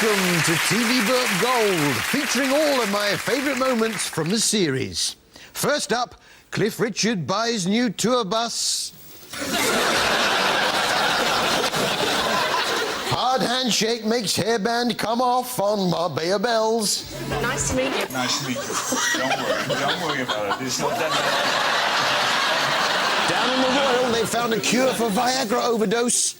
Welcome to TV Burp Gold, featuring all of my favourite moments from the series. First up, Cliff Richard buys new tour bus. Hard handshake makes hairband come off on Marbella Bells. Nice to meet you. Nice to meet you. Don't worry about it. It's not that bad. Down in the Royal, they found a cure for Viagra overdose.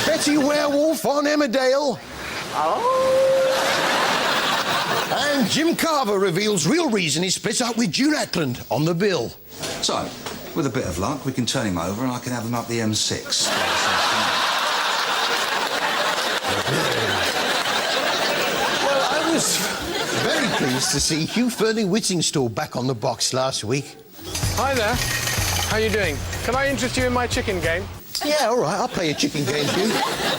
Betty Werewolf on Emmerdale. Oh. And Jim Carver reveals real reason he split up with June Ackland on the bill. So, with a bit of luck, we can turn him over and I can have him up the M6. Well, I was very pleased to see Hugh Fearnley-Whittingstall back on the box last week. Hi there. How you doing? Can I interest you in my chicken game? Yeah, all right, I'll play a chicken game, Hugh.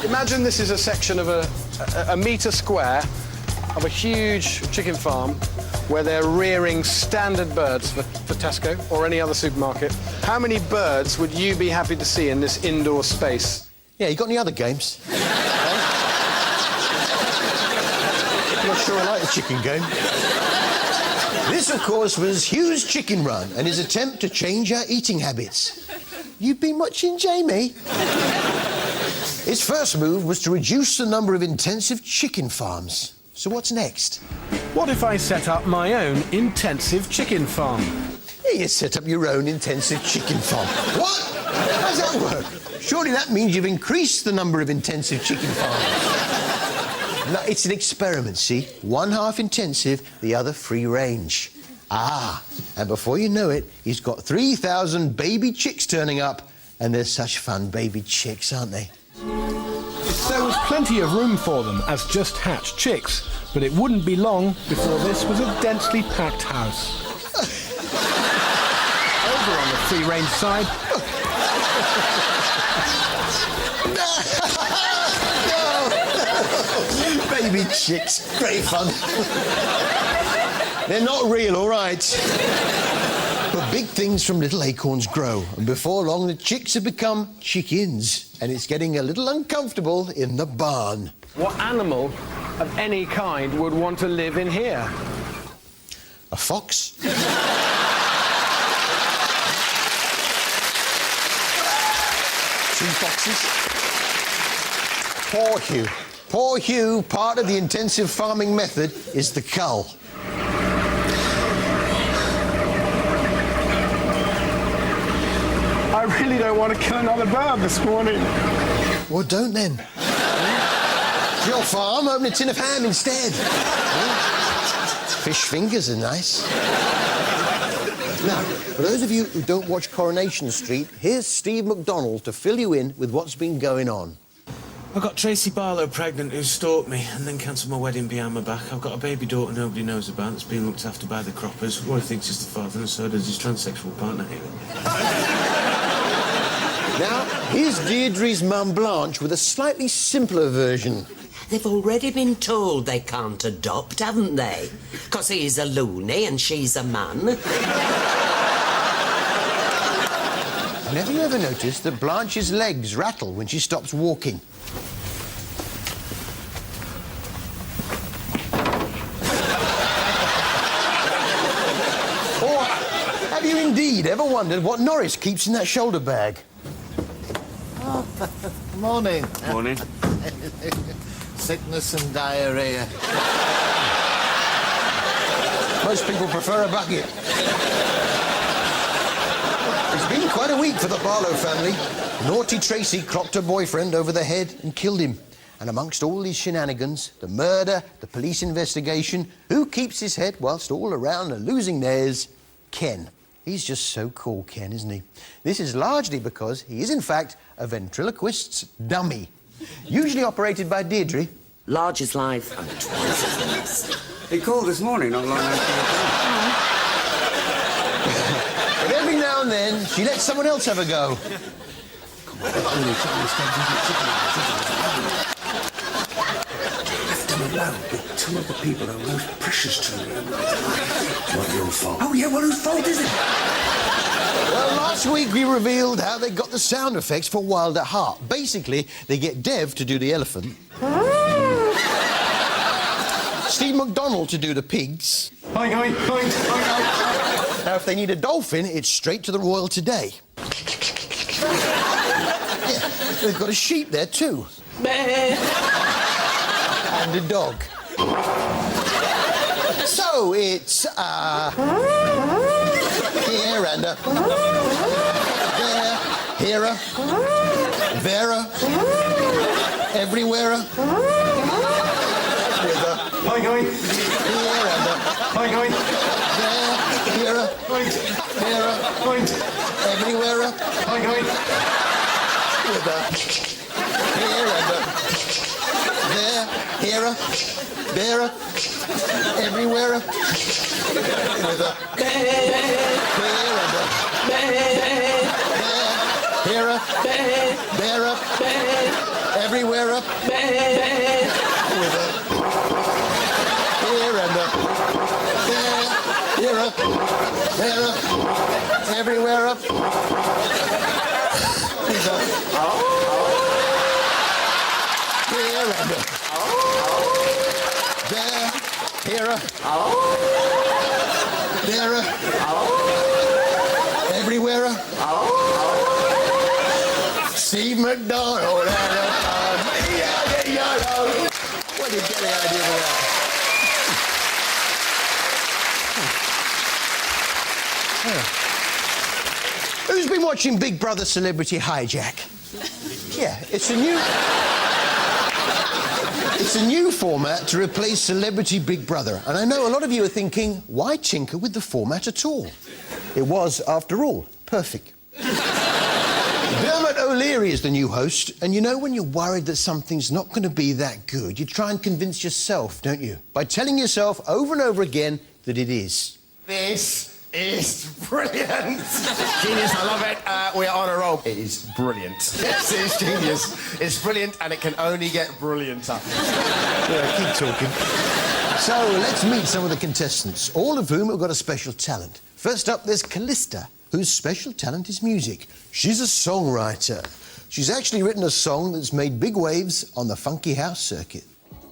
Imagine this is a section of a metre square of a huge chicken farm where they're rearing standard birds for Tesco or any other supermarket. How many birds would you be happy to see in this indoor space? Yeah, you got any other games? I'm not sure I like the chicken game. This, of course, was Hugh's chicken run and his attempt to change our eating habits. You've been watching Jamie? His first move was to reduce the number of intensive chicken farms. So what's next? What if I set up my own intensive chicken farm? Yeah, you set up your own intensive chicken farm. What? How does that work? Surely that means you've increased the number of intensive chicken farms. No, it's an experiment, see? One half intensive, the other free range. Ah, and before you know it, he's got 3,000 baby chicks turning up, and they're such fun baby chicks, aren't they? There was plenty of room for them as just hatched chicks, but it wouldn't be long before this was a densely packed house. Over on the free-range side... Baby chicks, great fun. They're not real, all right. But big things from little acorns grow, and before long the chicks have become chickens, and it's getting a little uncomfortable in the barn. What animal of any kind would want to live in here? A fox? Two foxes? Poor Hugh. Poor Hugh, part of the intensive farming method is the cull. I really don't want to kill another bird this morning. Well, don't then. It's your farm, open a tin of ham instead. Fish fingers are nice. Now, for those of you who don't watch Coronation Street, here's Steve McDonald to fill you in with what's been going on. I got Tracy Barlow pregnant who stalked me and then cancelled my wedding behind my back. I've got a baby daughter nobody knows about that's being looked after by the croppers. Roy thinks he's the father and so does his transsexual partner. Now, here's Deirdre's mum Blanche with a slightly simpler version. They've already been told they can't adopt, haven't they? Because he's a loony and she's a man. Have you ever noticed that Blanche's legs rattle when she stops walking? Or have you indeed ever wondered what Norris keeps in that shoulder bag? Oh, morning. Morning. Sickness and diarrhea. Most people prefer a bucket. It's been quite a week for the Barlow family. Naughty Tracy clocked her boyfriend over the head and killed him. And amongst all these shenanigans, the murder, the police investigation, who keeps his head whilst all around are losing theirs? Ken. He's just so cool, Ken, isn't he? This is largely because he is, in fact, a ventriloquist's dummy. Usually operated by Deirdre. Large is life and twice as nice. He called this morning, not long after. But every now and then, she lets someone else have a go. Left him alone with two of the people who are most precious to me. It's not your fault. Oh, yeah, well, whose fault is it? Well, Last week we revealed how they got the sound effects for Wild at Heart. Basically, they get Dev to do the elephant, Steve McDonald to do the pigs. Now, if they need a dolphin, it's straight to the Royal Today. Yeah, they've got a sheep there too. And a dog. So it's here and a there, here a Vera, everywhere. With a here and a there, here a everywhere. With a here and a there, here everywhere. With a here and a there, everywhere. With a here and a there, everywhere. With a here and a there, here, there, everywhere. Steve McDonald had a fun. Where did you get the idea for that? Who's been watching Big Brother Celebrity Hijack? Yeah, it's a new format to replace Celebrity Big Brother. And I know a lot of you are thinking, why tinker with the format at all? It was, after all, perfect. Dermot O'Leary is the new host, and you know when you're worried that something's not going to be that good, you try and convince yourself, don't you? By telling yourself over and over again that it is. This is brilliant. Genius, I love it. We are on a roll. It is brilliant. Yes, it is genius. It's brilliant, and it can only get brillianter. Yeah, keep talking. So, let's meet some of the contestants, all of whom have got a special talent. First up, there's Callista, whose special talent is music. She's a songwriter. She's actually written a song that's made big waves on the funky house circuit.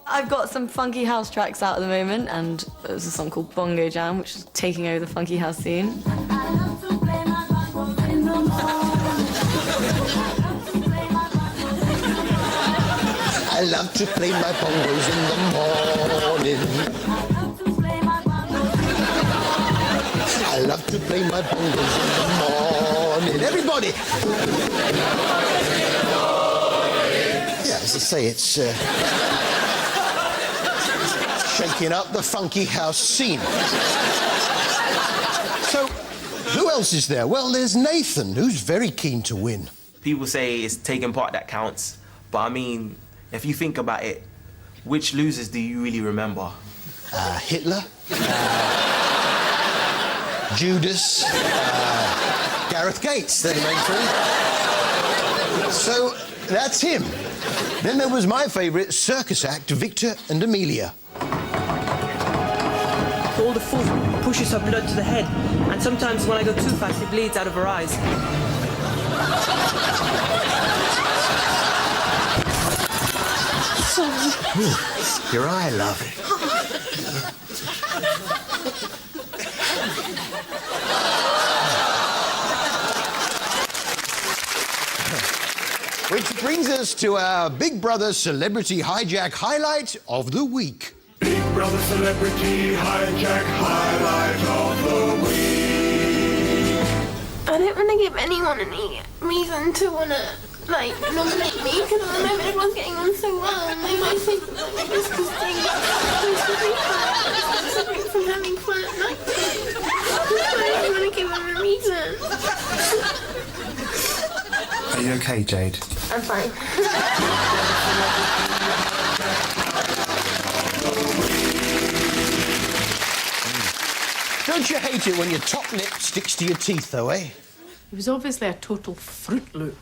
I've got some funky house tracks out at the moment, and there's a song called Bongo Jam, which is taking over the funky house scene. I love to play my bongos in the morning. I love to play my bongos in the morning. Everybody! Yeah, as I say, it's shaking up the funky house scene. So, who else is there? Well, there's Nathan, who's very keen to win. People say it's taking part that counts, but I mean, if you think about it, which losers do you really remember? Hitler, Judas, Gareth Gates, they're the main three. So, that's him. Then there was my favourite circus act, Victor and Amelia. All the force pushes her blood to the head, and sometimes when I go too fast, it bleeds out of her eyes. Ooh, your eye, love it. Which brings us to our Big Brother Celebrity Hijack highlight of the week. Big Brother Celebrity Hijack highlight of the week. I don't want to give anyone any reason to want to, nominate me, because at the moment everyone's getting on so well, and they might think that I'm just because they're supposed to be fun, separate from having fun at night. So I don't want to give them a reason. Are you okay, Jade? I'm fine. Don't you hate it when your top lip sticks to your teeth, though, eh? It was obviously a total Fruit Loop.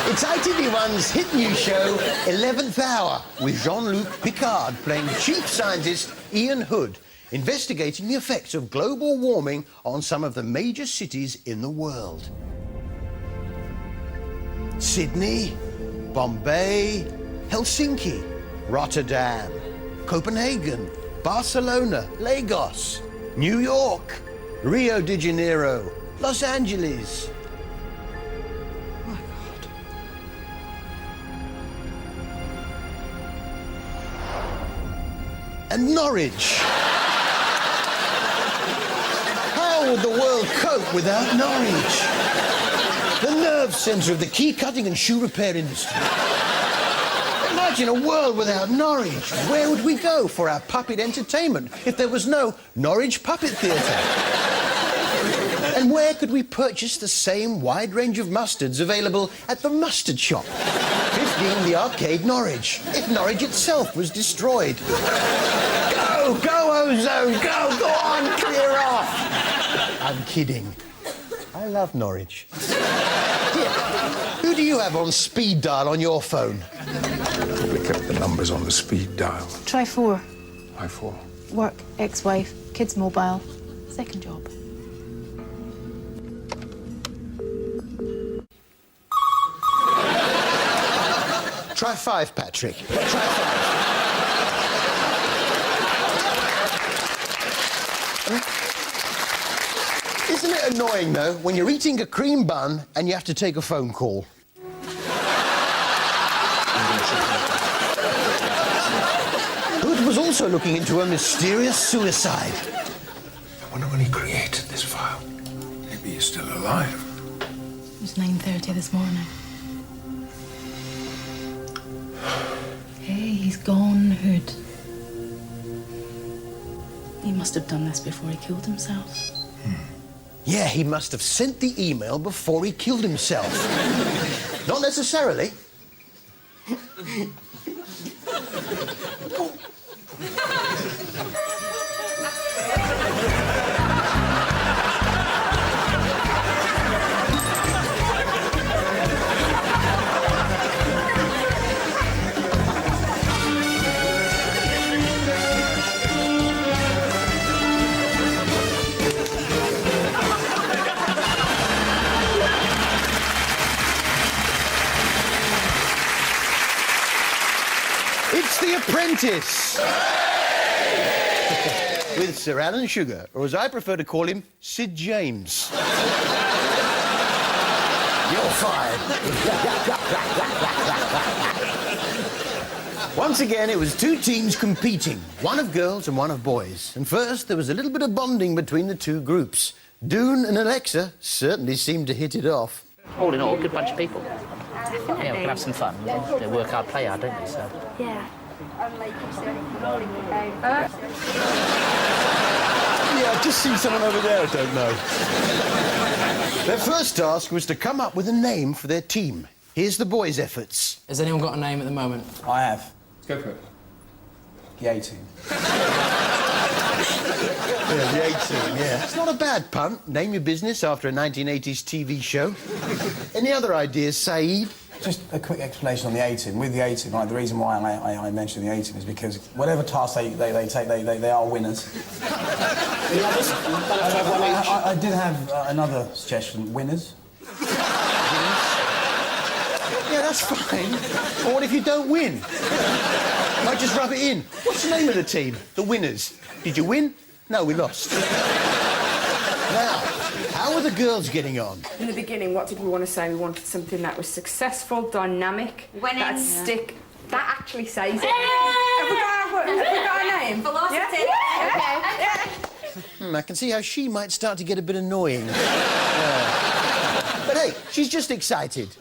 It's ITV1's hit new show, 11th Hour, with Jean-Luc Picard playing Chief Scientist Ian Hood. investigating the effects of global warming on some of the major cities in the world. Sydney, Bombay, Helsinki, Rotterdam, Copenhagen, Barcelona, Lagos, New York, Rio de Janeiro, Los Angeles. My God. And Norwich. How would the world cope without Norwich? The nerve centre of the key cutting and shoe repair industry. Imagine a world without Norwich. Where would we go for our puppet entertainment if there was no Norwich Puppet Theatre? And where could we purchase the same wide range of mustards available at the mustard shop? 15 The Arcade, Norwich, if Norwich itself was destroyed. Go, Ozone, go on, clear off. I'm kidding. I love Norwich. Here, who do you have on speed dial on your phone? Probably kept the numbers on the speed dial. Try 4. Why 4? Work, ex-wife, kids mobile, second job. Try 5, Patrick. Try 5. Isn't it annoying, though, when you're eating a cream bun and you have to take a phone call? Hood was also looking into a mysterious suicide. I wonder when he created this file. Maybe he's still alive. It was 9:30 this morning. Hey, he's gone, Hood. He must have done this before he killed himself. Yeah, he must have sent the email before he killed himself. Not necessarily. It's The Apprentice! With Sir Alan Sugar, or as I prefer to call him, Sid James. You're fired. Once again, it was 2 teams competing, one of girls and one of boys. And first, there was a little bit of bonding between the 2 groups. Doon and Alexa certainly seemed to hit it off. All in all, a good bunch of people. Yeah, we can have some fun. They work hard, play hard, don't they? So. Yeah. Yeah, I've just seen someone over there I don't know. Their first task was to come up with a name for their team. Here's the boys' efforts. Has anyone got a name at the moment? I have. Let's go for it. The A-Team. Yeah, the A-Team, yeah. It's not a bad punt. Name your business after a 1980s TV show. Any other ideas, Saeed? Just a quick explanation on the A-Team. With the A-Team, like, the reason why I mentioned the A-Team is because whatever task they take, they are winners. I did have another suggestion. Winners. Yeah, that's fine. Or what if you don't win? Might just rub it in. What's the name of the team? The Winners. Did you win? No, we lost. Now, how are the girls getting on? In the beginning, what did we want to say? We wanted something that was successful, dynamic, that'd stick. That actually says it. Have we got a name? Velocity. Yeah. I can see how she might start to get a bit annoying. But hey, she's just excited.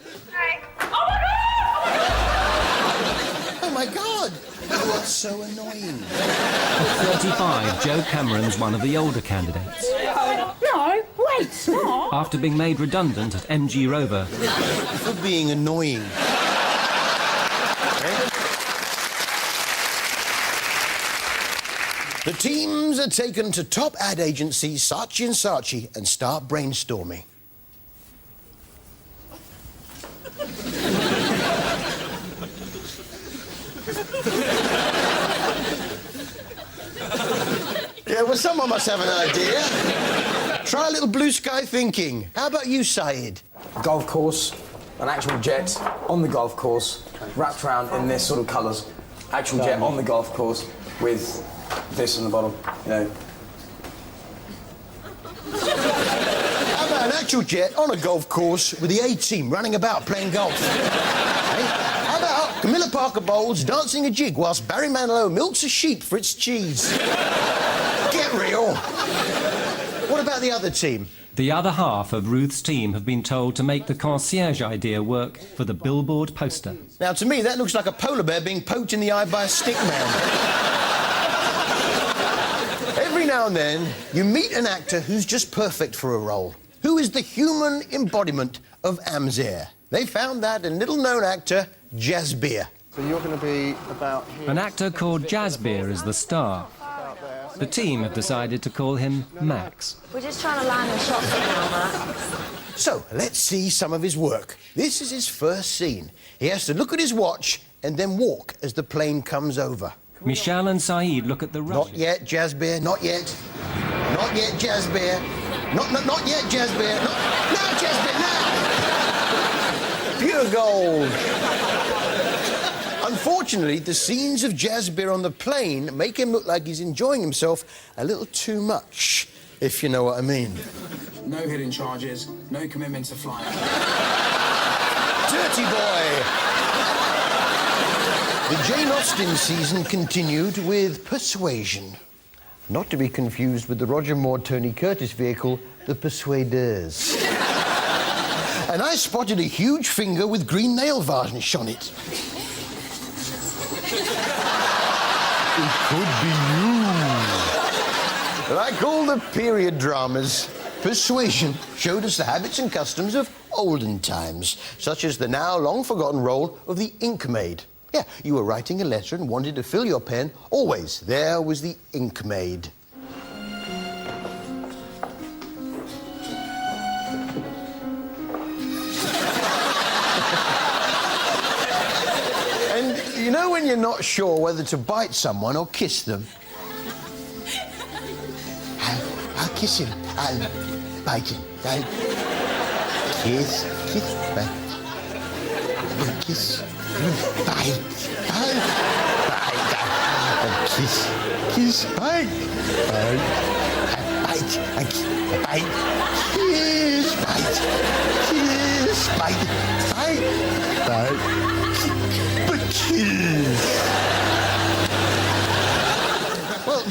Oh my God! You are so annoying. At 35, Joe Cameron's one of the older candidates. No, wait, stop. After being made redundant at MG Rover. For being annoying. The teams are taken to top ad agency Saatchi & Saatchi and start brainstorming. Yeah, well, someone must have an idea. Try a little blue sky thinking. How about you, Saeed? Golf course, an actual jet on the golf course, wrapped around in this sort of colours. Actual jet on the golf course with this in the bottom, you know. How about an actual jet on a golf course with the A-team running about playing golf? Hey? How about Camilla Parker Bowles dancing a jig whilst Barry Manilow milks a sheep for its cheese? Get real. What about the other team? The other half of Ruth's team have been told to make the concierge idea work for the billboard poster. Now, to me, that looks like a polar bear being poked in the eye by a stick man. Every now and then, you meet an actor who's just perfect for a role, who is the human embodiment of Amzer. They found that in little-known actor, Jazzbeer. So you're going to be about here. An actor called Jazzbeer is the star. The team have decided to call him Max. We're just trying to land the shots now, Max. So, let's see some of his work. This is his first scene. He has to look at his watch and then walk as the plane comes over. Michelle and Saeed look at the Not yet, Jazzbeer, not yet. Not yet, Jazzbeer. Not yet, Jazzbeer. Now, Jazzbeer, now! Pure gold. Unfortunately, the scenes of Jazzbeer on the plane make him look like he's enjoying himself a little too much, if you know what I mean. No hidden charges, no commitment to flying. Dirty boy! The Jane Austen season continued with Persuasion. Not to be confused with the Roger Moore Tony Curtis vehicle, the Persuaders. And I spotted a huge finger with green nail varnish on it. It could be you. Like all the period dramas, Persuasion showed us the habits and customs of olden times, such as the now long-forgotten role of the ink maid. Yeah, you were writing a letter and wanted to fill your pen. Always, there was the ink maid. And you know when you're not sure whether to bite someone or kiss them? I'll kiss him. I'll bite him. I'll kiss, bite. Kiss, bite, bite, kiss, bite, bite, bite, kiss, bite, but kiss. Well,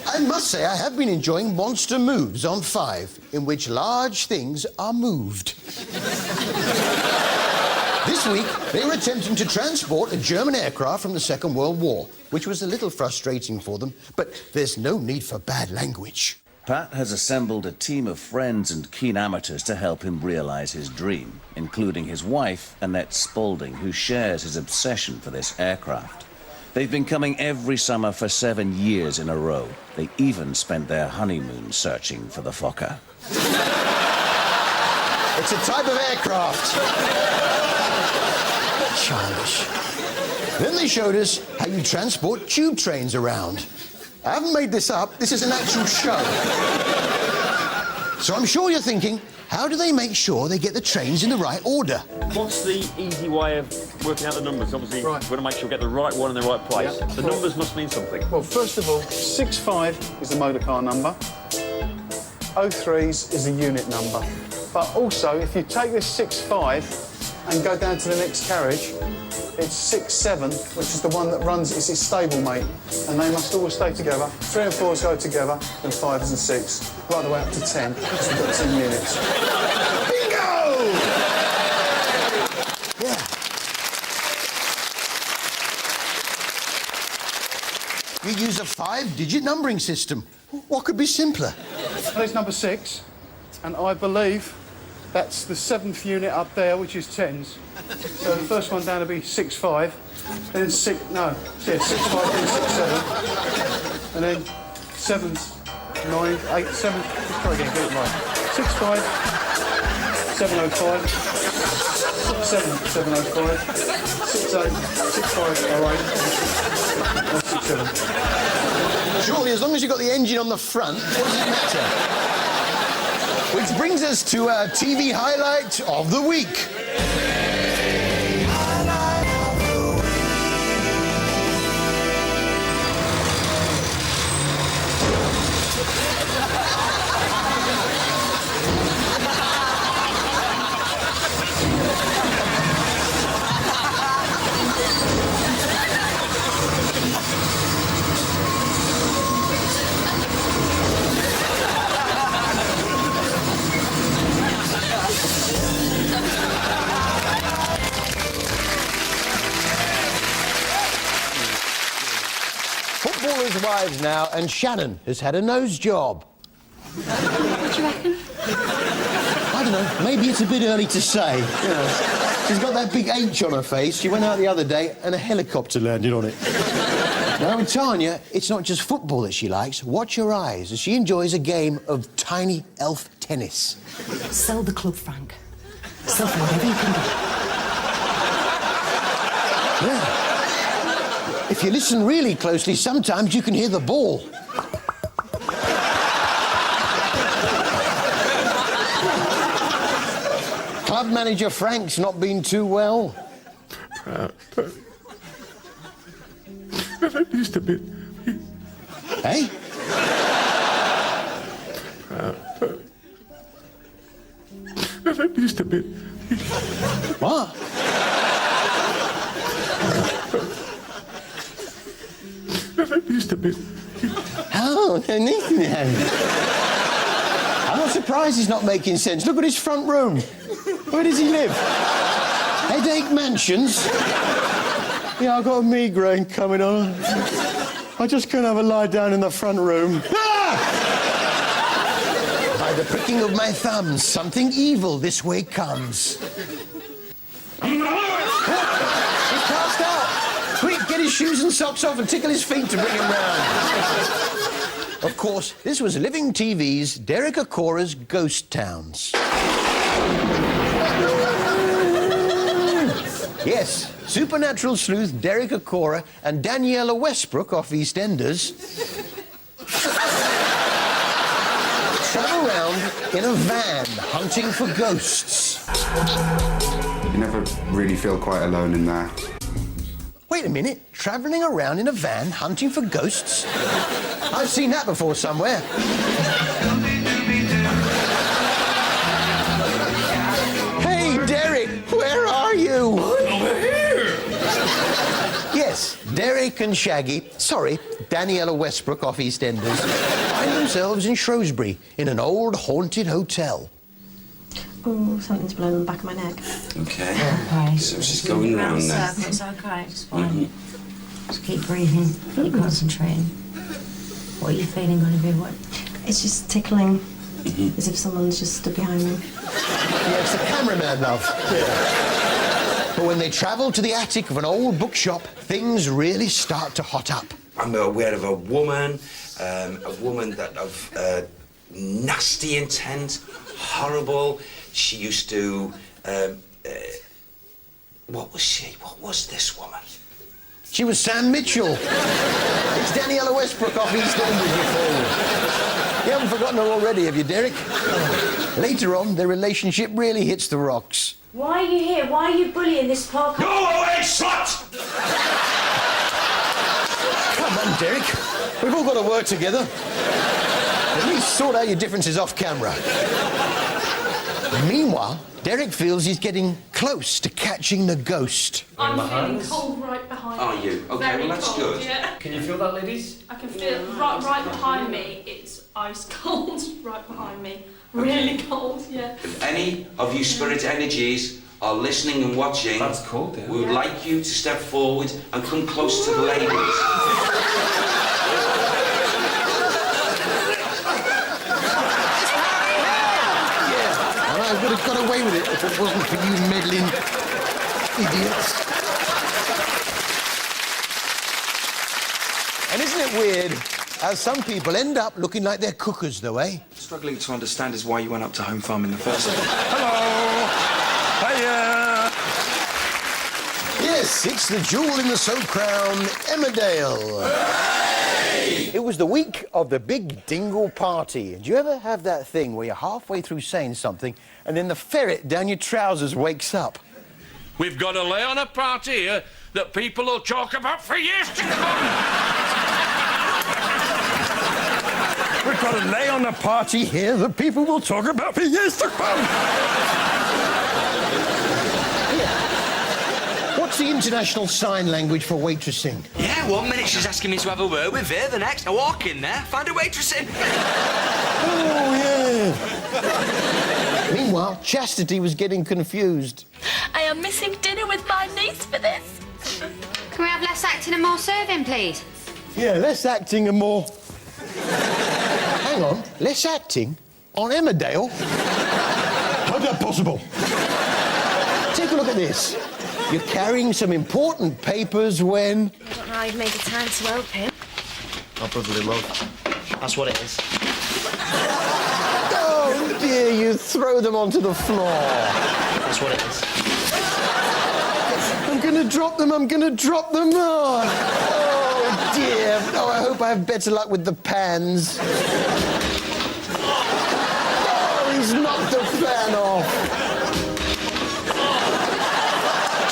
I must say I have been enjoying Monster Moves on 5, in which large things are moved. This week, they were attempting to transport a German aircraft from the Second World War, which was a little frustrating for them, but there's no need for bad language. Pat has assembled a team of friends and keen amateurs to help him realize his dream, including his wife, Annette Spaulding, who shares his obsession for this aircraft. They've been coming every summer for 7 years in a row. They even spent their honeymoon searching for the Fokker. It's a type of aircraft. Childish. Then they showed us how you transport tube trains around. I haven't made this up. This is an actual show. So I'm sure you're thinking, how do they make sure they get the trains in the right order? What's the easy way of working out the numbers? Obviously, we're going to make sure we get the right one in the right place. Yeah. The numbers must mean something. Well, first of all, 65 is the motor car number. 03s is the unit number. But also, if you take this 65 and go down to the next carriage, it's 67, which is the one that runs, it's its stablemate, and they must always stay together. 3 and 4s go together, and 5s and 6, right the way up to 10, because we've got 10 units. Bingo! Yeah. We use a 5-digit numbering system. What could be simpler? There's number 6, and I believe that's the 7th unit up there, which is 10s. So the first one down will be 6-5, then 6, no, yeah, 6-5, then 6-7, and then 7s, 9, 8, 7, let's try again, get it right. 6-5, 705, 7, 705, 6-8, 6-5, 08, and 6-7. Surely, as long as you've got the engine on the front, what does it matter? Which brings us to our TV highlight of the week. Footballers' wives now, and Shannon has had a nose job. What do you reckon? I don't know, maybe it's a bit early to say. You know, she's got that big H on her face. She went out the other day and a helicopter landed on it. Now, in Tanya, it's not just football that she likes. Watch her eyes as she enjoys a game of tiny elf tennis. Sell the club, Frank. Sell for whatever you can get. Yeah. If you listen really closely, sometimes you can hear the ball. Club manager Frank's not been too well. Just a bit. Hey? Just a bit. What? Just a bit. Oh, I'm not surprised he's not making sense. Look at his front room. Where does he live? Headache Mansions? Yeah, I've got a migraine coming on. I just can't have a lie down in the front room. Ah! By the pricking of my thumbs, something evil this way comes. He's passed out. Quick, get his shoes and socks off and tickle his feet to bring him round. Of course, this was Living TV's Derek Acora's Ghost Towns. Yes, supernatural sleuth Derek Acora and Daniela Westbrook off EastEnders travel around in a van hunting for ghosts. You never really feel quite alone in there. Wait a minute, travelling around in a van hunting for ghosts? I've seen that before somewhere. Hey, Derek, where are you? Over here! Yes, Derek and Shaggy, sorry, Daniela Westbrook off EastEnders, find themselves in Shrewsbury in an old haunted hotel. Oh, something's blown on the back of my neck. Okay. Okay. So she's going round there. It's okay, it's fine. Just keep breathing, keep concentrating. What are you feeling, Olivia? What? It's just tickling, as if someone's just stood behind me. Yeah, it's the cameraman, love. Yeah. But when they travel to the attic of an old bookshop, things really start to hot up. I'm aware of a woman that of nasty intent, horrible. She used to. What was she? What was this woman? She was Sam Mitchell. It's Daniela Westbrook off EastEnders, you fool. You haven't forgotten her already, have you, Derek? Later on, their relationship really hits the rocks. Why are you here? Why are you bullying this poor... Go away, slut! Come on, Derek. We've all got to work together. At least sort out your differences off camera. Meanwhile, Derek feels he's getting close to catching the ghost. I'm feeling cold right behind me. Are you? Okay, Very well, that's cold, good. Yeah. Can you feel that, ladies? I can feel right behind me. It's ice cold right behind me. Really cold, yeah. If any of you spirit energies are listening and watching, that's cold, yeah. we would like you to step forward and come close to the ladies. I would have got away with it if it wasn't for you meddling idiots. And isn't it weird how some people end up looking like they're cookers, though, eh? Struggling to understand is why you went up to Home Farm in the first place. Hello! Hiya! Yes, it's the jewel in the soap crown, Emmerdale. It was the week of the big dingle party. Do you ever have that thing where you're halfway through saying something and then the ferret down your trousers wakes up? We've got to lay on a party here that people will talk about for years to come. We've got to lay on a party here that people will talk about for years to come. What's the international sign language for waitressing? Yeah, 1 minute she's asking me to have a word with her, the next I walk in there, find a waitress in. Oh, yeah. Meanwhile, Chastity was getting confused. I am missing dinner with my niece for this. Can we have less acting and more serving, please? Yeah, less acting and more... Hang on, less acting on Emmerdale? How's that possible? Take a look at this. You're carrying some important papers when... I don't know how you've made the time to help him. Oh, brotherly love. That's what it is. Oh, dear, you throw them onto the floor. That's what it is. I'm gonna drop them, I'm gonna drop them. Oh, dear. Oh, I hope I have better luck with the pans. Oh, he's knocked the fan off.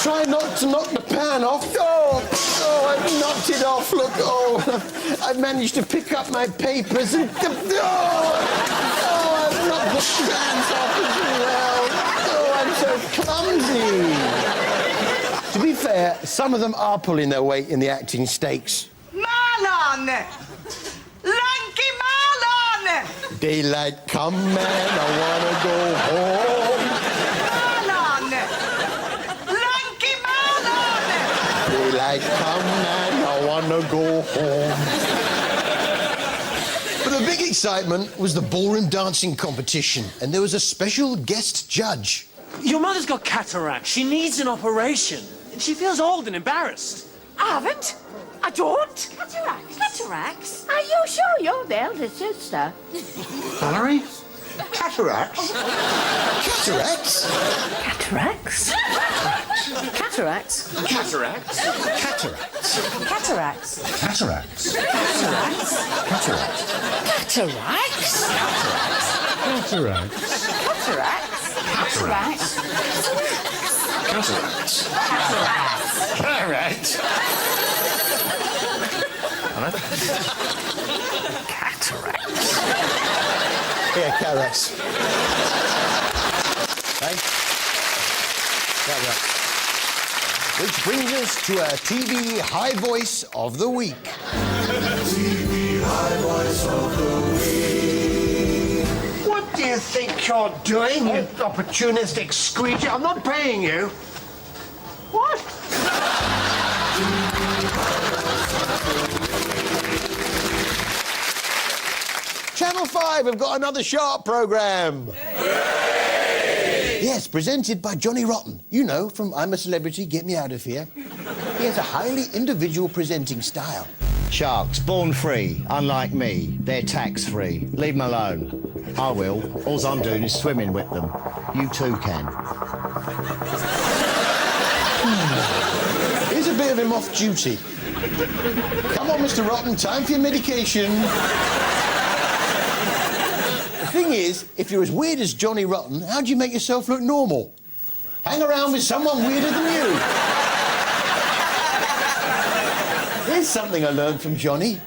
Try not to knock the pan off. Oh, I've knocked it off. Look, I've managed to pick up my papers and... I've knocked the pans off as well. Oh, I'm so clumsy. To be fair, some of them are pulling their weight in the acting stakes. Marlon! Lanky Marlon! Daylight come and I wanna go home. Marlon! Lanky Marlon! Daylight come and I wanna go home. But the big excitement was the ballroom dancing competition, and there was a special guest judge. Your mother's got cataracts. She needs an operation. She feels old and embarrassed. I haven't. I don't. Cataracts? Cataracts? Are you sure you're the elder sister? Valerie? Cataracts? Cataracts? Cataracts? Cataracts? Cataracts? Cataracts? Cataracts? Cataracts? Cataracts? Cataracts? Cataracts? Cataracts? Cataracts? Cataracts? Cataracts? Cataracts? Yeah, cataracts. Right? Cataracts. Which brings us to our TV High Voice of the Week. TV High Voice of the Week. What do you think you're doing, you opportunistic screecher? I'm not paying you. What? Channel 5 have got another sharp programme. Yes, presented by Johnny Rotten. You know, from I'm a Celebrity, Get Me Out of Here. He has a highly individual presenting style. Sharks, born free, unlike me. They're tax-free. Leave them alone. I will. All I'm doing is swimming with them. You too can. Here's a bit of him off duty. Come on, Mr. Rotten, time for your medication. The thing is, if you're as weird as Johnny Rotten, how do you make yourself look normal? Hang around with someone weirder than you. Here's something I learned from Johnny.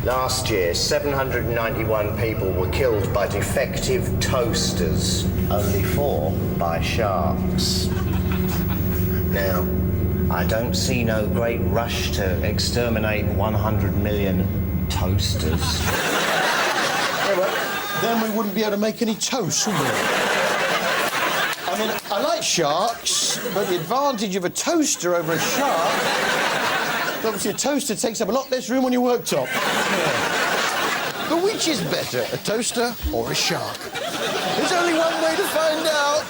Last year, 791 people were killed by defective toasters. Only 4 by sharks. Now, I don't see no great rush to exterminate 100 million toasters. Yeah, well, then we wouldn't be able to make any toast, would we? I mean, I like sharks, but the advantage of a toaster over a shark... Obviously, a toaster takes up a lot less room on your worktop. Yeah. But which is better, a toaster or a shark? There's only one way to find out.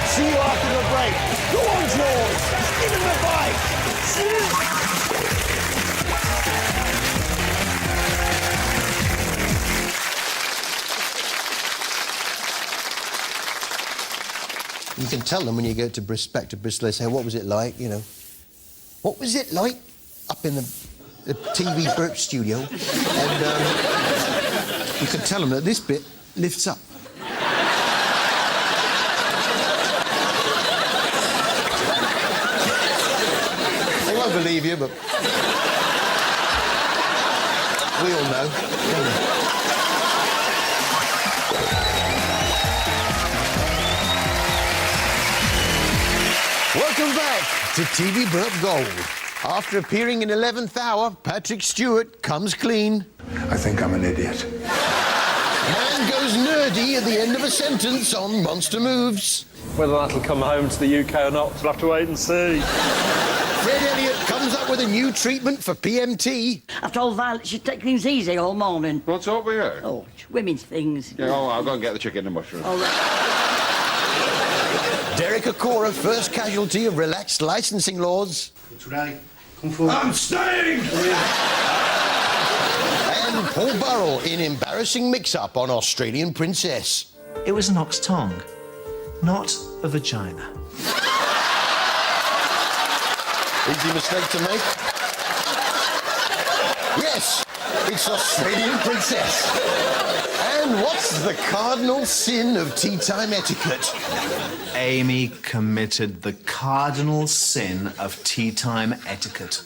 See you after the break. Go on, George. Give him the bite. can tell them when you go to back to Bristol, they say, what was it like, you know? What was it like up in the TV Burp studio? And you can tell them that this bit lifts up. They won't believe you, but we all know, don't we? Welcome back to TV Burp Gold. After appearing in 11th Hour, Patrick Stewart comes clean. I think I'm an idiot. Man goes nerdy at the end of a sentence on Monster Moves. Whether that'll come home to the UK or not, we'll have to wait and see. Fred Elliott comes up with a new treatment for PMT. I've told Violet she'd take things easy all morning. What's up with you? Oh, it's women's things. Yeah, I'll go and get the chicken and mushroom. All right. Derek Acora, first casualty of relaxed licensing laws. Today, come forward. I'm staying! And Paul Burrell in embarrassing mix-up on Australian Princess. It was an ox tongue, not a vagina. Easy mistake to make. Yes, it's Australian Princess. And what's the cardinal sin of tea time etiquette? Amy committed the cardinal sin of tea time etiquette.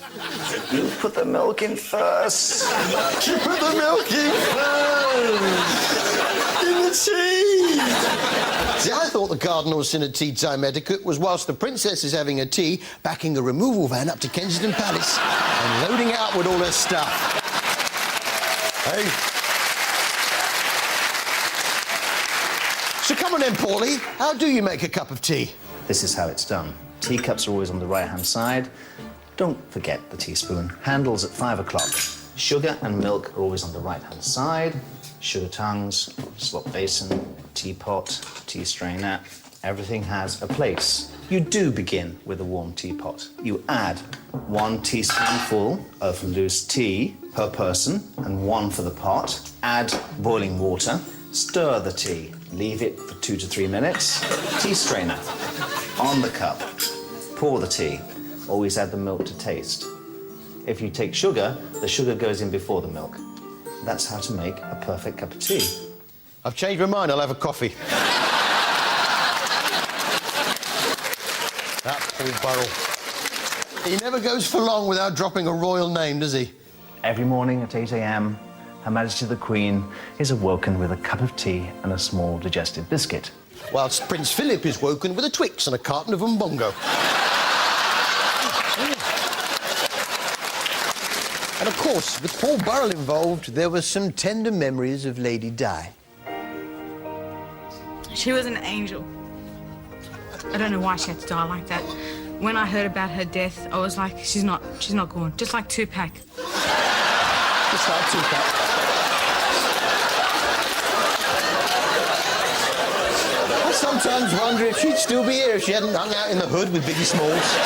You put the milk in first. She put the milk in first! In the tea! See, I thought the cardinal sin of tea time etiquette was whilst the princess is having a tea, backing a removal van up to Kensington Palace and loading out with all her stuff. Hey? So come on then, Paulie. How do you make a cup of tea? This is how it's done. Teacups are always on the right-hand side. Don't forget the teaspoon. Handles at 5 o'clock. Sugar and milk are always on the right-hand side. Sugar tongues, slop basin, teapot, tea strainer. Everything has a place. You do begin with a warm teapot. You add 1 teaspoonful of loose tea per person and 1 for the pot. Add boiling water. Stir the tea. Leave it for 2 to 3 minutes. Tea strainer on the cup. Pour the tea. Always add the milk to taste. If you take sugar, the sugar goes in before the milk. That's how to make a perfect cup of tea. I've changed my mind. I'll have a coffee. That Paul Burrell. He never goes for long without dropping a royal name, does he? Every morning at 8 a.m, Her Majesty the Queen is awoken with a cup of tea and a small digestive biscuit. Whilst Prince Philip is woken with a Twix and a carton of Umbongo. And of course, with Paul Burrell involved, there were some tender memories of Lady Di. She was an angel. I don't know why she had to die like that. When I heard about her death, I was like, she's not gone. Just like Tupac. Just like Tupac. I sometimes wonder if she'd still be here if she hadn't hung out in the hood with Biggie Smalls.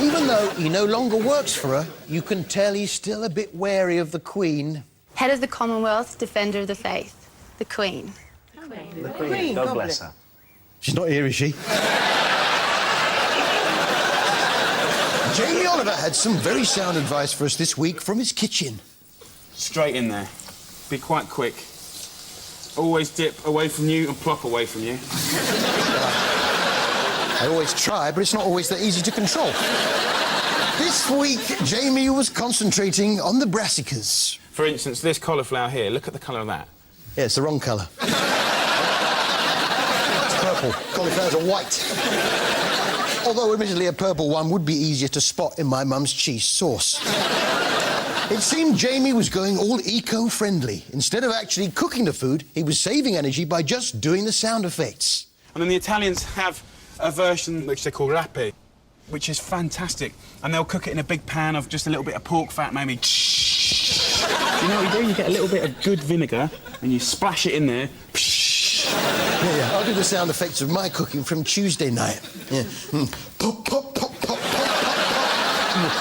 Even though he no longer works for her, you can tell he's still a bit wary of the Queen. Head of the Commonwealth, Defender of the Faith, the Queen. The Queen, God bless her. She's not here, is she? Jamie Oliver had some very sound advice for us this week from his kitchen. Straight in there. Be quite quick. Always dip away from you and plop away from you. I always try, but it's not always that easy to control. This week, Jamie was concentrating on the brassicas. For instance, this cauliflower here, look at the colour of that. Yeah, it's the wrong colour. It's purple. Cauliflowers are white. Although, admittedly, a purple one would be easier to spot in my mum's cheese sauce. It seemed Jamie was going all eco-friendly. Instead of actually cooking the food, he was saving energy by just doing the sound effects. And then the Italians have a version which they call rape, which is fantastic. And they'll cook it in a big pan of just a little bit of pork fat, maybe. You know what you do? You get a little bit of good vinegar and you splash it in there. Yeah, I'll do the sound effects of my cooking from Tuesday night. Yeah. Pop, pop, pop, pop, pop, pop, pop.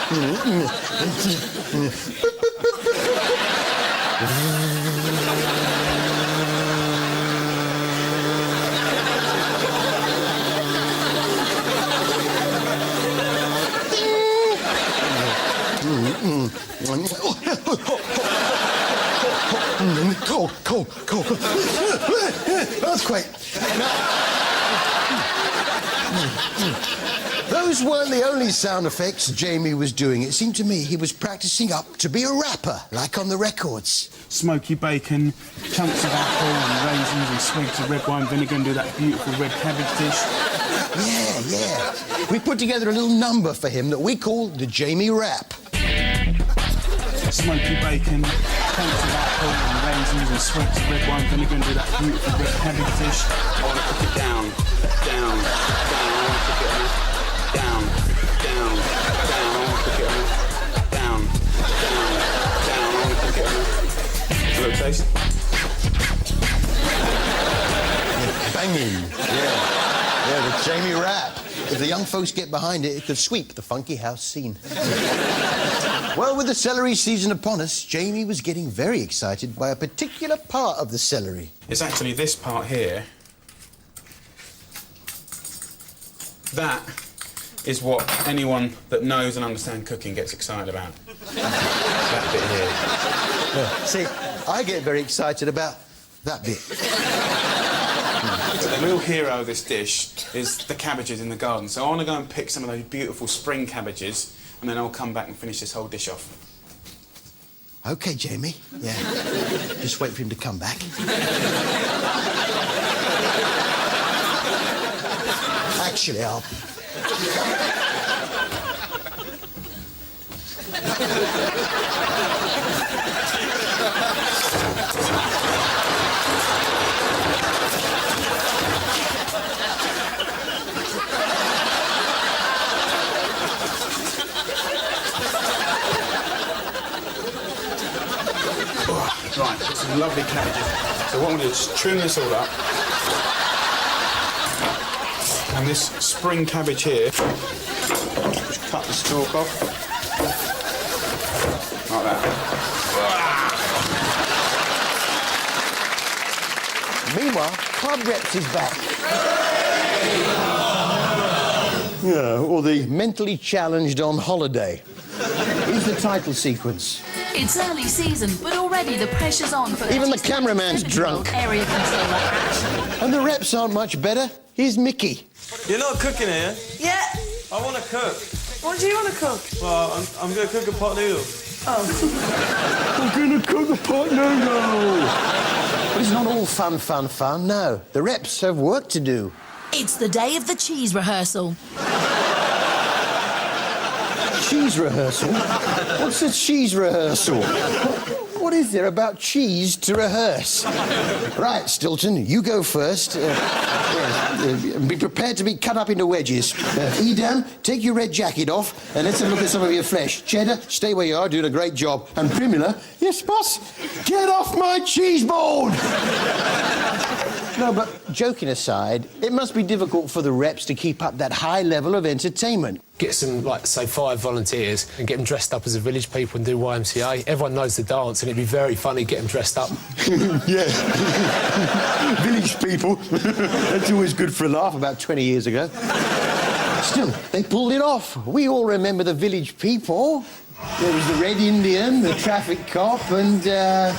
Cold. Earthquake. Those weren't the only sound effects Jamie was doing. It seemed to me he was practicing up to be a rapper, like on the records. Smoky bacon, chunks of apple and raisins and swigs of red wine vinegar and do that beautiful red cabbage dish. Yeah. We put together a little number for him that we call the Jamie Rap. Smoky bacon, chunks of apple and raisins and swigs of red wine vinegar and do that beautiful red cabbage dish. I want to cook it down. I want to cook it enough. Down. I want to cook it enough. Down. I want to cook it enough. A little taste. Banging. Yeah, the Jamie Rap. If the young folks get behind it, it could sweep the funky house scene. Well, with the celery season upon us, Jamie was getting very excited by a particular part of the celery. It's actually this part here. That is what anyone that knows and understands cooking gets excited about. That bit here. Yeah. See, I get very excited about that bit. The real hero of this dish is the cabbages in the garden. So I want to go and pick some of those beautiful spring cabbages, and then I'll come back and finish this whole dish off. OK, Jamie. Yeah. Just wait for him to come back. Actually, I'll... Right, some lovely cabbages. So what I'm going to do is just trim this all up. And this spring cabbage here, just cut the stalk off. Like that. Meanwhile, Club Reps is back. Yeah, or the mentally challenged on holiday. Here's the title sequence. It's early season, but already the pressure's on for Even the cameraman's drunk. Area controller action. And the reps aren't much better. Here's Mickey. You're not cooking here? Yeah. I want to cook. What do you want to cook? Well, I'm going to cook a pot noodles. Oh. I'm going to cook a pot noodle. But it's not all fun, no. The reps have work to do. It's the day of the cheese rehearsal. Cheese rehearsal? What's a cheese rehearsal? What is there about cheese to rehearse? Right, Stilton, you go first. Be prepared to be cut up into wedges. Edam, take your red jacket off and let's have a look at some of your flesh. Cheddar, stay where you are, doing a great job. And Primula, yes, boss, get off my cheese board! No, but joking aside, it must be difficult for the reps to keep up that high level of entertainment. Get some, like, say, 5 volunteers and get them dressed up as the village people and do YMCA. Everyone knows the dance and it'd be very funny to get them dressed up. Yeah. Village people. That's always good for a laugh about 20 years ago. Still, they pulled it off. We all remember the village people. There was the Red Indian, the traffic cop and the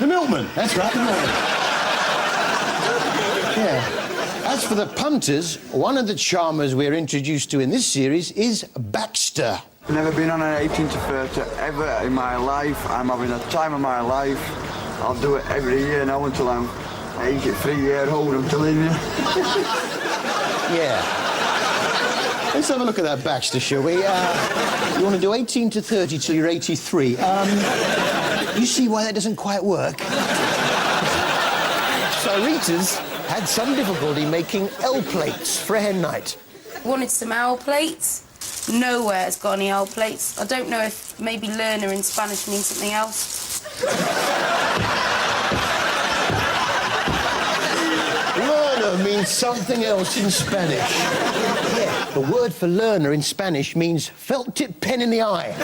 milkman. That's right, the milkman. Yeah. As for the punters, one of the charmers we're introduced to in this series is Baxter. I've never been on an 18 to 30 ever in my life. I'm having the time of my life. I'll do it every year now until I'm 83-year-old, I'm telling you. Yeah. Let's have a look at that Baxter, shall we? You want to do 18 to 30 till you're 83. You see why that doesn't quite work? So Rita's had some difficulty making L plates for a hen night. Wanted some L plates. Nowhere has got any L plates. I don't know if maybe learner in Spanish means something else. Learner means something else in Spanish. Yeah, the word for learner in Spanish means felt-tip pen in the eye.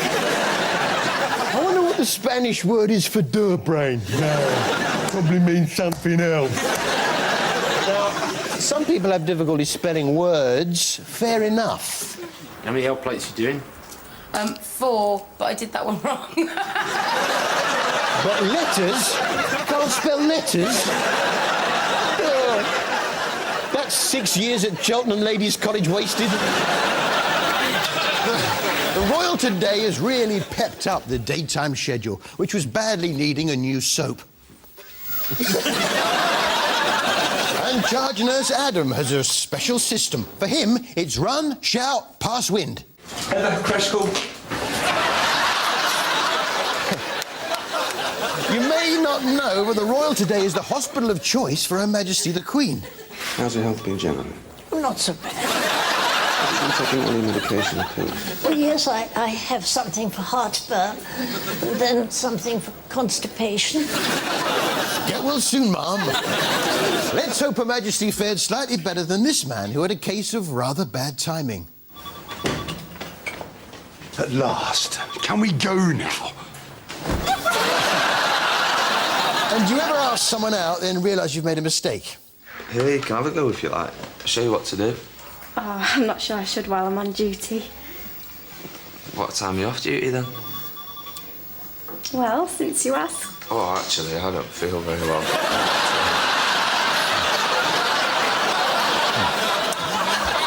I wonder what the Spanish word is for brain. No, probably means something else. Now, some people have difficulty spelling words. Fair enough. How many L plates are you doing? 4, but I did that one wrong. But letters? Can't spell letters? Oh, that's 6 years at Cheltenham Ladies' College wasted. The Royal Today has really pepped up the daytime schedule, which was badly needing a new soap. And charge nurse Adam has a special system. For him, it's run, shout, pass wind. Crash call. You may not know, but the Royal Today is the hospital of choice for Her Majesty the Queen. How's your health been, gentlemen? Not so bad. I'm taking any medication at all. Well, yes, I have something for heartburn, and then something for constipation. Get well soon, Ma'am. Let's hope Her Majesty fared slightly better than this man who had a case of rather bad timing. At last. Can we go now? And do you ever ask someone out, then realise you've made a mistake? Here, you can have a go if you like. I'll show you what to do. Oh, I'm not sure I should while I'm on duty. What time are you off duty then? Well, since you asked. Oh, actually, I don't feel very well.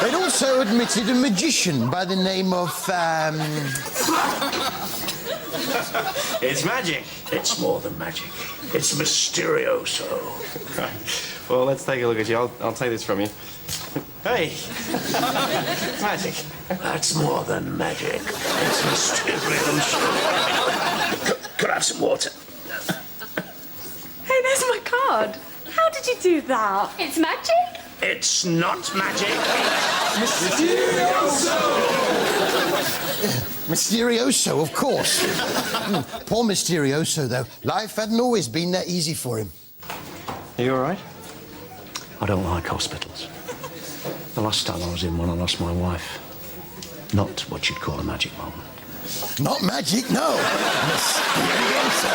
They'd also admitted a magician by the name of, It's magic. It's more than magic. It's mysterioso. Right. Well, let's take a look at you. I'll take this from you. Hey! It's magic. That's more than magic. It's mysterioso. Could I have some water? Hey, there's my card. How did you do that? It's magic. It's not magic. Mysterioso, of course. Poor Mysterioso, though. Life hadn't always been that easy for him. Are you all right? I don't like hospitals. The last time I was in one, I lost my wife. Not what you'd call a magic moment. Not magic, no. Mysterioso.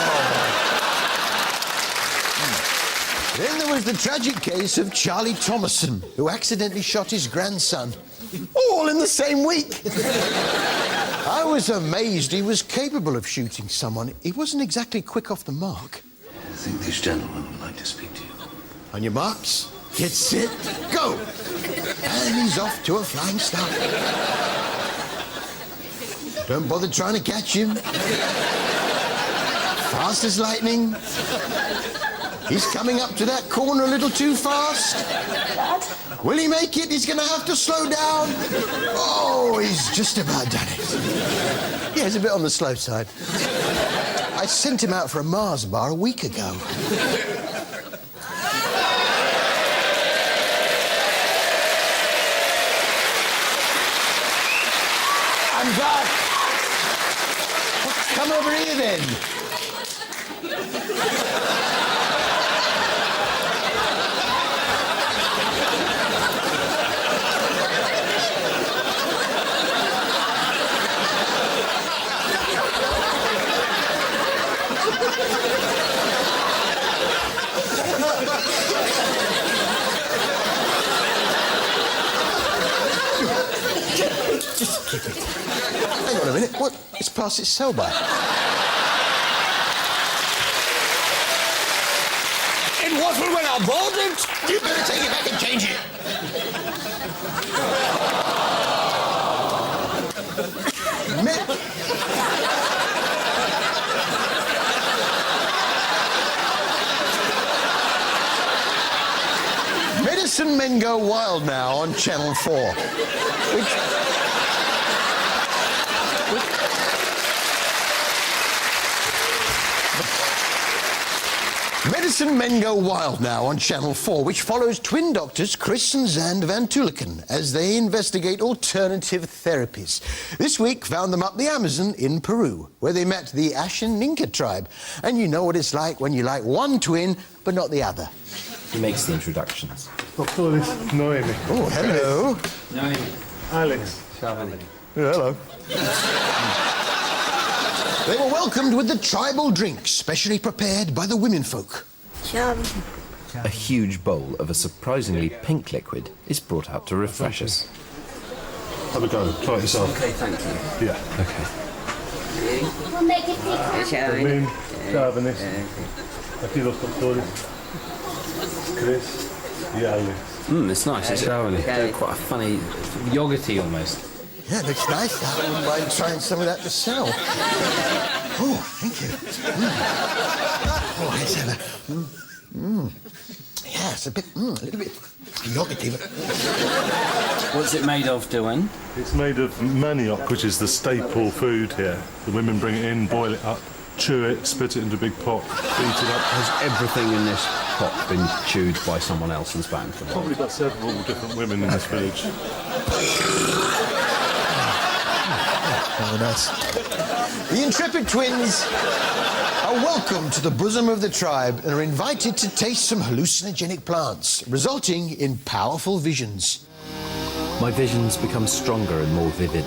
Then there was the tragic case of Charlie Thomason, who accidentally shot his grandson. All in the same week. I was amazed he was capable of shooting someone. He wasn't exactly quick off the mark. I think this gentleman would like to speak to you. On your marks, get set, go! And he's off to a flying start. Don't bother trying to catch him. Fast as lightning. He's coming up to that corner a little too fast. Will he make it? He's going to have to slow down. Oh, he's just about done it. Yeah, he's a bit on the slow side. I sent him out for a Mars bar a week ago. I'm back. Come over here, then. Just keep it. Hang on a minute. What? It's past its sell-by. It wasn't when I bought it. You better take it back and change it. Medicine Men Go Wild now on Channel 4. Medicine Men Go Wild now on Channel 4, which follows twin doctors Chris and Zand Van Tuliken as they investigate alternative therapies. This week found them up the Amazon in Peru, where they met the Ashaninka tribe. And you know what it's like when you like one twin, but not the other. He makes the introductions. Doctor, this is Noemi. Oh, hello. Noemi. Alex. Hello. They were welcomed with the tribal drink, specially prepared by the womenfolk. A huge bowl of a surprisingly pink liquid is brought out to refresh us. Have a go. Try it yourself. Okay, thank you. Yeah. Okay. We'll make it big. Min, Chavanis, aquí los doctores, Chris, y Alex. It's nice. It's quite a funny, yogurty almost. Yeah, it looks nice. I wouldn't mind trying some of that myself. Oh, thank you. Oh, let's have a... Yeah, it's a little bit yogurty, but... What's it made of, Dylan? It's made of manioc, which is the staple food here. The women bring it in, boil it up, chew it, spit it into a big pot, beat it up. Has everything in this pot been chewed by someone else and spat into the pot? Probably about several different women in this village. Oh, nice. The intrepid twins are welcome to the bosom of the tribe and are invited to taste some hallucinogenic plants, resulting in powerful visions. My visions become stronger and more vivid.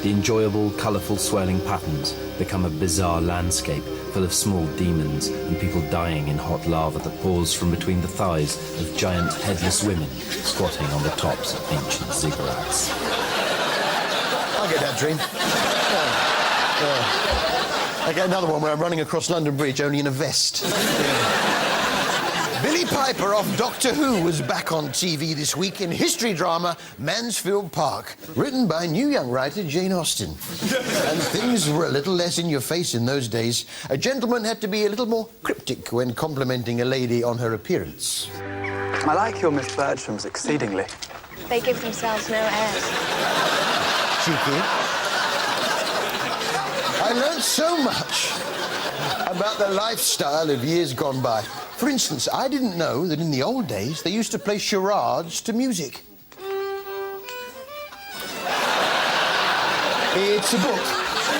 The enjoyable, colourful, swirling patterns become a bizarre landscape full of small demons and people dying in hot lava that pours from between the thighs of giant headless women squatting on the tops of ancient ziggurats. I get that dream. I get another one where I'm running across London Bridge only in a vest. Billy Piper of Doctor Who was back on TV this week in history drama Mansfield Park, written by new young writer Jane Austen. And things were a little less in your face in those days. A gentleman had to be a little more cryptic when complimenting a lady on her appearance. I like your Miss Bertrams exceedingly. They give themselves no airs. Cheeky. I learned so much about the lifestyle of years gone by. For instance, I didn't know that in the old days they used to play charades to music. It's a book,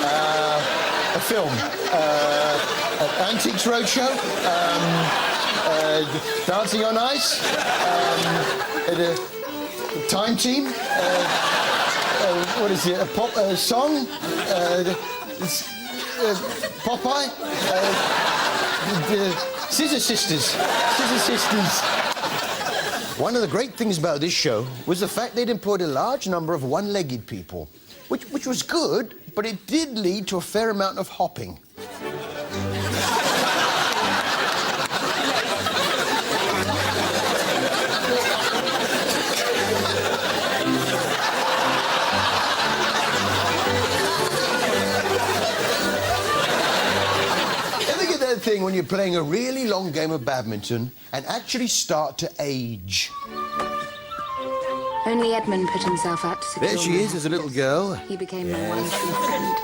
a film, an Antiques Roadshow, Dancing on Ice, a Time Team, what is it, a pop song, Popeye, Scissor Sisters. One of the great things about this show was the fact they'd employed a large number of one-legged people, which was good, but it did lead to a fair amount of hopping. Thing when you're playing a really long game of badminton and actually start to age. Only Edmund put himself out to secure There she is as a little girl. He became my one true friend.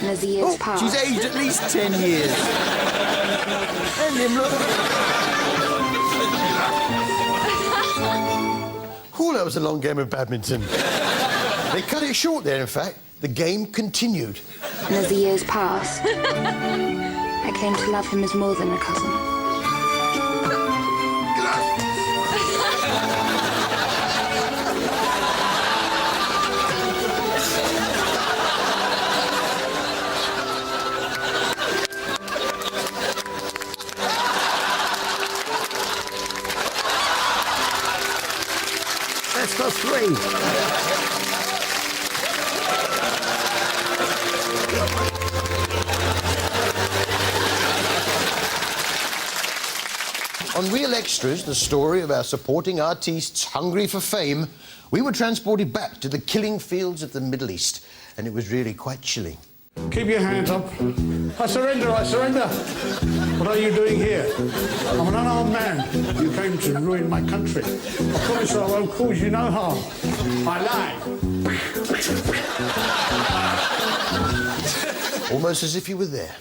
And as the years passed... She's aged at least 10 years. And him, look. Oh, that was a long game of badminton. They cut it short there, in fact. The game continued. And as the years passed, I came to love him as more than a cousin. That's for three. On Real Extras, the story of our supporting artists hungry for fame, we were transported back to the killing fields of the Middle East, and it was really quite chilling. Keep your hands up. I surrender, I surrender. What are you doing here? I'm an unarmed man. You came to ruin my country. I promise I won't cause you no harm. I lied. Almost as if you were there.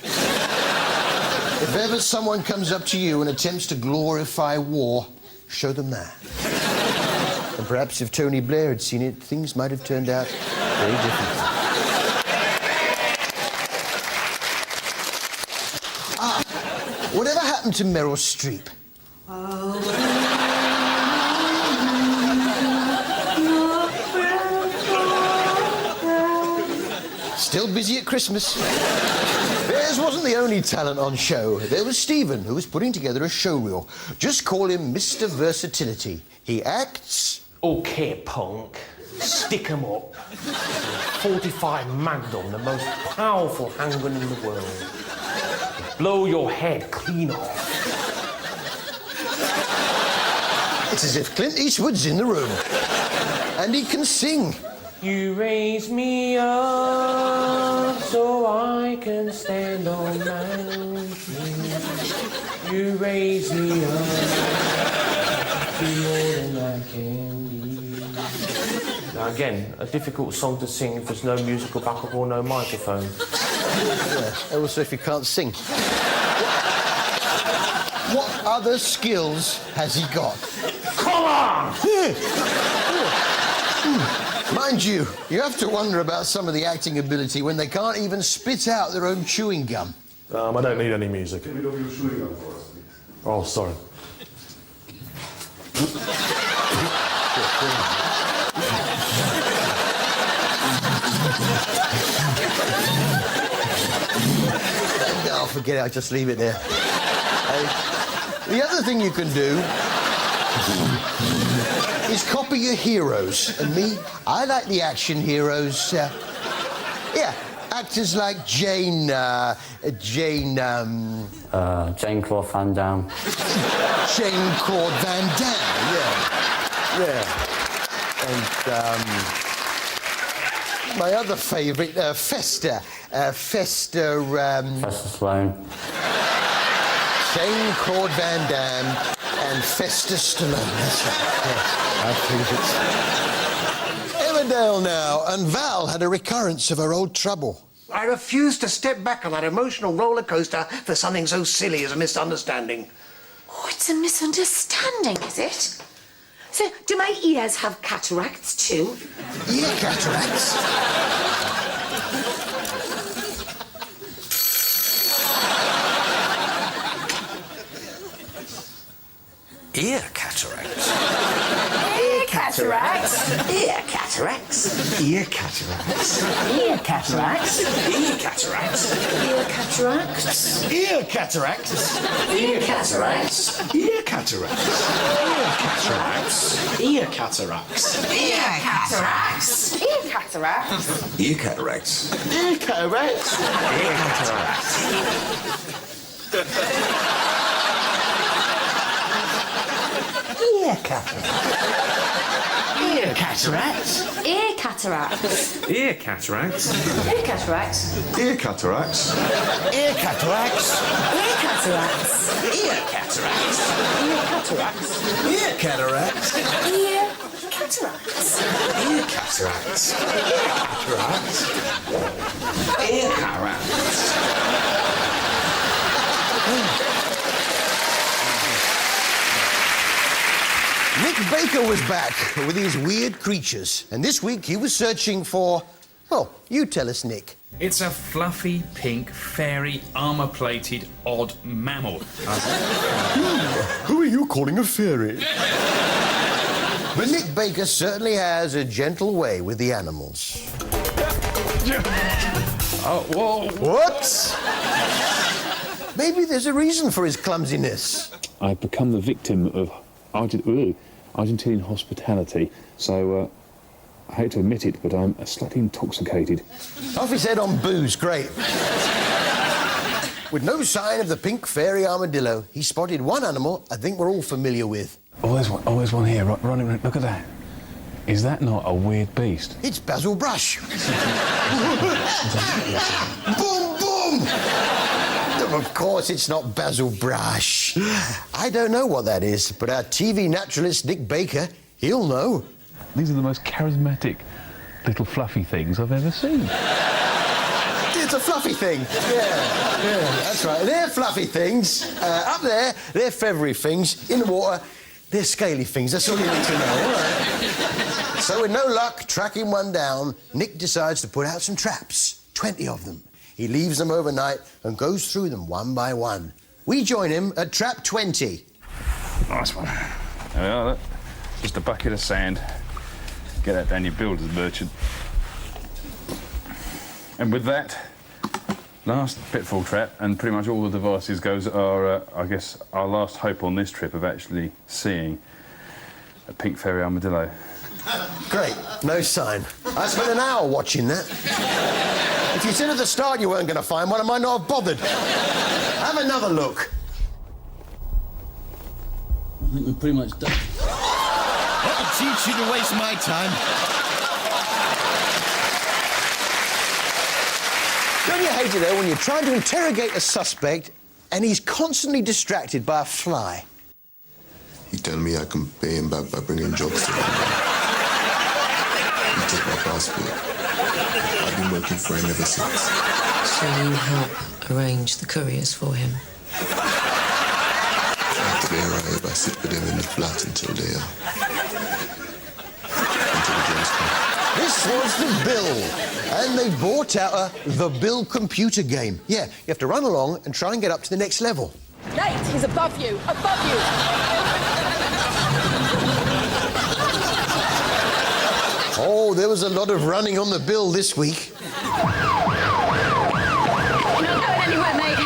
If ever someone comes up to you and attempts to glorify war, show them that. And perhaps if Tony Blair had seen it, things might have turned out very differently. Whatever happened to Meryl Streep? Still busy at Christmas. There's Ayers wasn't the only talent on show. There was Stephen, who was putting together a showreel. Just call him Mr. Versatility. He acts... OK, punk. Stick 'em up. 45 Magnum, the most powerful handgun in the world. Blow your head clean off. It's as if Clint Eastwood's in the room. And he can sing. You raise me up so I can stand on mountains. You raise me up to more than I can be. Now again, a difficult song to sing if there's no musical backup or no microphone. Yeah, also if you can't sing. What other skills has he got? Come on! Mind you, you have to wonder about some of the acting ability when they can't even spit out their own chewing gum. I don't need any music. Can you do your chewing gum for us, please? Oh, sorry. No, forget it, I'll just leave it there. The other thing you can do is copy your heroes. And me, I like the action heroes. Yeah, actors like Jane Claude Van Damme. Jane Claude Van Damme, yeah. And, my other favourite, Fester Sloane. Jane Claude Van Damme and Fester Stallone. That's right. Yeah, our favourites. Emmerdale now, and Val had a recurrence of her old trouble. I refuse to step back on that emotional roller coaster for something so silly as a misunderstanding. Oh, it's a misunderstanding, is it? So, do my ears have cataracts too? Ear cataracts? Ear cataracts? Ear cataracts. Ear cataracts? Ear cataracts? Ear cataracts. Ear cataracts? Ear cataracts. Ear cataracts? Ear cataracts? Ear cataracts? Ear cataracts? Ear cataracts? Ear cataracts. Ear cataracts? Ear cataracts? Ear cataracts? Ear cataracts? Ear cataracts. Ear cataracts. Ear cataracts. Ear cataracts. Ear cataracts? Ear cataracts. Ear cataracts? Ear cataracts? Ear cataracts? Ear cataracts. Ear cataracts? Ear cataracts? Nick Baker was back with his weird creatures, and this week he was searching for... Well, you tell us, Nick. It's a fluffy, pink, fairy, armour-plated, odd mammal. Who are you calling a fairy? But Nick Baker certainly has a gentle way with the animals. Oh, whoa. What? Maybe there's a reason for his clumsiness. I've become the victim of Argentinian hospitality, so I hate to admit it, but I'm slightly intoxicated. Off his head on booze, great. With no sign of the pink fairy armadillo, he spotted one animal I think we're all familiar with. Oh, there's one here. Ronnie, look at that. Is that not a weird beast? It's Basil Brush. Boom, boom! Of course it's not Basil Brush. I don't know what that is, but our TV naturalist Nick Baker, he'll know. These are the most charismatic little fluffy things I've ever seen. It's a fluffy thing. Yeah, that's right. They're fluffy things. Up there, they're feathery things. In the water, they're scaly things. That's all you need to know, all right? So with no luck tracking one down, Nick decides to put out some traps, 20 of them. He leaves them overnight and goes through them one by one. We join him at trap 20. Nice one. There we are, look. Just a bucket of sand. Get that down your builder's merchant. And with that, Last pitfall trap, and pretty much all the devices goes are, I guess, our last hope on this trip of actually seeing a pink fairy armadillo. Great, no sign. I spent an hour watching that. If you said at the start you weren't going to find one, I might not have bothered. Have another look. I think we're pretty much done. I'll teach you to waste my time. Don't you hate it, though, when you're trying to interrogate a suspect and he's constantly distracted by a fly? He tell me I can pay him back by bringing jobs to him. He took my passport. I've been working for him ever since. So you help arrange the couriers for him? After they arrive, I sit with them in the flat until they are. Until the jobs come. This was The Bill, and they brought out a The Bill computer game. Yeah, you have to run along and try and get up to the next level. Nate, he's above you, above you. Oh, there was a lot of running on The Bill this week. You're not going anywhere, mate.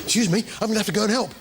Excuse me, I'm gonna have to go and help.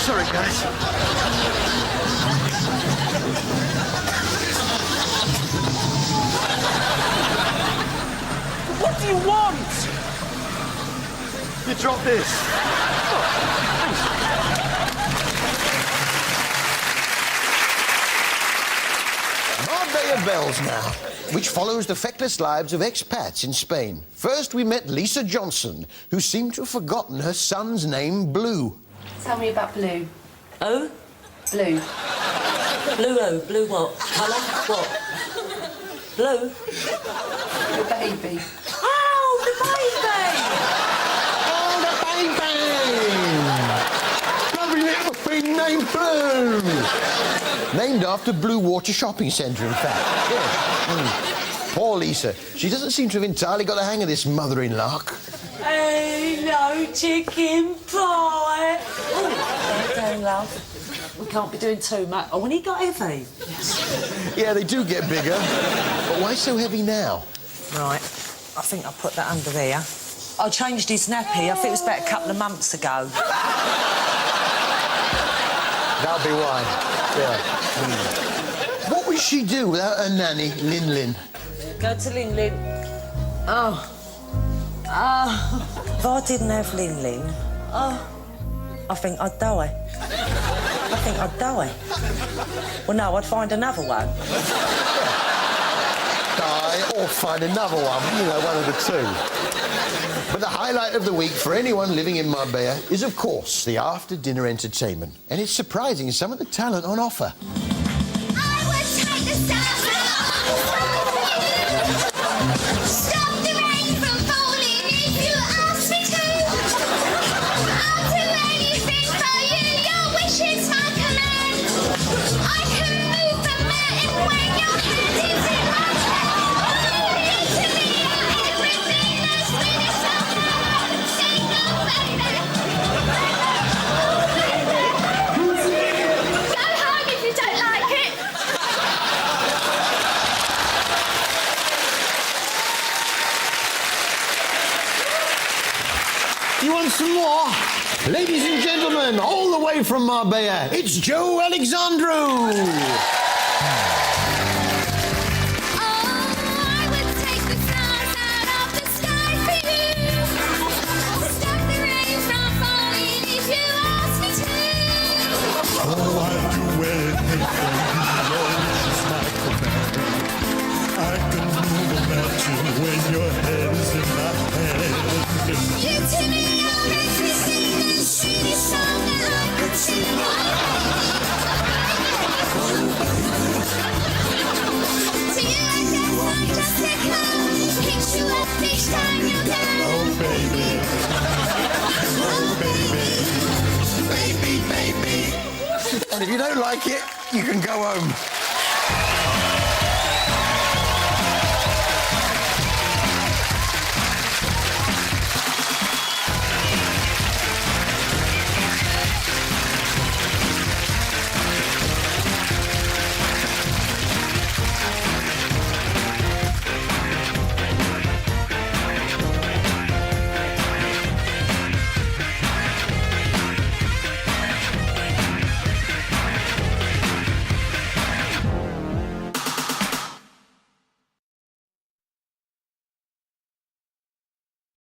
Sorry, guys. What do you want? You drop this. Marbella Bells now, which follows the feckless lives of expats in Spain. First, we met Lisa Johnson, who seemed to have forgotten her son's name, Blue. Tell me about Blue. Oh? Blue. Blue oh? Blue what? Colour? What? Blue? The baby. Oh, the baby! Oh, the baby! Lovely little thing named Blue! Named after Blue Water Shopping Centre, in fact. Yeah. Poor Lisa. She doesn't seem to have entirely got the hang of this mothering-lark. Hello, chicken pie. Oh, okay, love. We can't be doing too much. Oh, when he got heavy. Yeah, they do get bigger. But why so heavy now? Right. I think I'll put that under there. I changed his nappy. I think it was about a couple of months ago. That'll be why. Yeah. What would she do without her nanny, Lin Lin? Go to Lin Lin. Oh. Oh. If I didn't have Lin Lin, I think I'd die. I think I'd die. Well, no, I'd find another one. Die or find another one, you know, one of the two. But the highlight of the week for anyone living in Marbella is, of course, the after-dinner entertainment. And it's surprising some of the talent on offer. Stop the rain from falling if you ask me to. I'll do anything for you, your wish is my command. I can move the mountain when your hand is in my hand. To me, everything that's been is so hard. Say no, baby. Go home if you don't like it. You want some more? Ladies and gentlemen, all the way from Marbella, it's Joe Alexandru! And if you don't like it, you can go home.